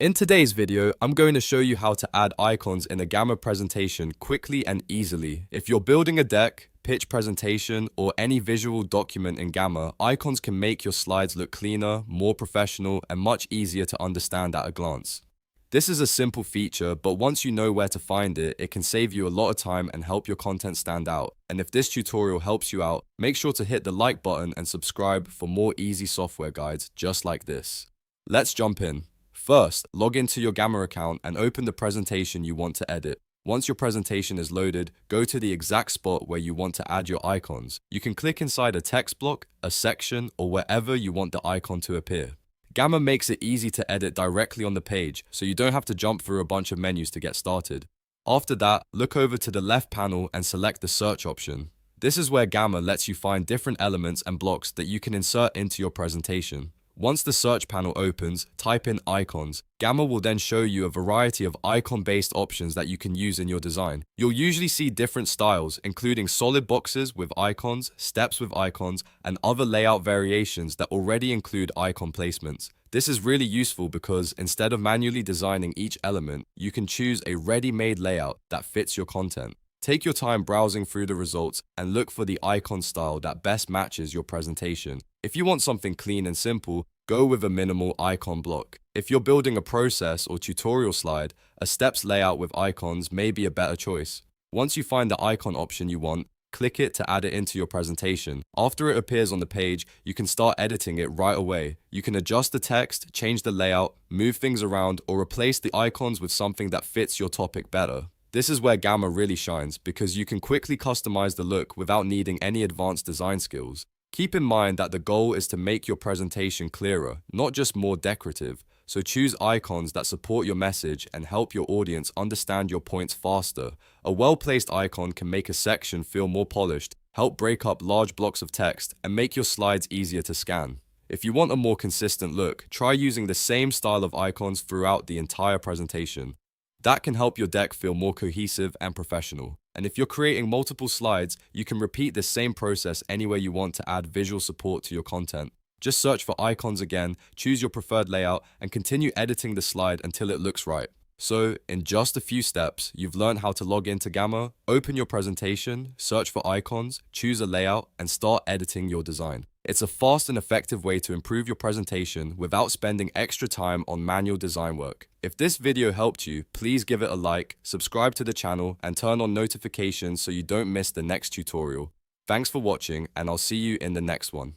In today's video, I'm going to show you how to add icons in a Gamma presentation quickly and easily. If you're building a deck, pitch presentation, or any visual document in Gamma, icons can make your slides look cleaner, more professional, and much easier to understand at a glance. This is a simple feature, but once you know where to find it, it can save you a lot of time and help your content stand out. And if this tutorial helps you out, make sure to hit the like button and subscribe for more easy software guides just like this. Let's jump in. First, log into your Gamma account and open the presentation you want to edit. Once your presentation is loaded, go to the exact spot where you want to add your icons. You can click inside a text block, a section, or wherever you want the icon to appear. Gamma makes it easy to edit directly on the page, so you don't have to jump through a bunch of menus to get started. After that, look over to the left panel and select the search option. This is where Gamma lets you find different elements and blocks that you can insert into your presentation. Once the search panel opens, type in icons. Gamma will then show you a variety of icon-based options that you can use in your design. You'll usually see different styles, including solid boxes with icons, steps with icons, and other layout variations that already include icon placements. This is really useful because instead of manually designing each element, you can choose a ready-made layout that fits your content. Take your time browsing through the results and look for the icon style that best matches your presentation. If you want something clean and simple, go with a minimal icon block. If you're building a process or tutorial slide, a steps layout with icons may be a better choice. Once you find the icon option you want, click it to add it into your presentation. After it appears on the page, you can start editing it right away. You can adjust the text, change the layout, move things around, or replace the icons with something that fits your topic better. This is where Gamma really shines because you can quickly customize the look without needing any advanced design skills. Keep in mind that the goal is to make your presentation clearer, not just more decorative, so choose icons that support your message and help your audience understand your points faster. A well-placed icon can make a section feel more polished, help break up large blocks of text, and make your slides easier to scan. If you want a more consistent look, try using the same style of icons throughout the entire presentation. That can help your deck feel more cohesive and professional. And if you're creating multiple slides, you can repeat this same process anywhere you want to add visual support to your content. Just search for icons again, choose your preferred layout, and continue editing the slide until it looks right. So, in just a few steps, you've learned how to log into Gamma, open your presentation, search for icons, choose a layout, and start editing your design. It's a fast and effective way to improve your presentation without spending extra time on manual design work. If this video helped you, please give it a like, subscribe to the channel, and turn on notifications so you don't miss the next tutorial. Thanks for watching, and I'll see you in the next one.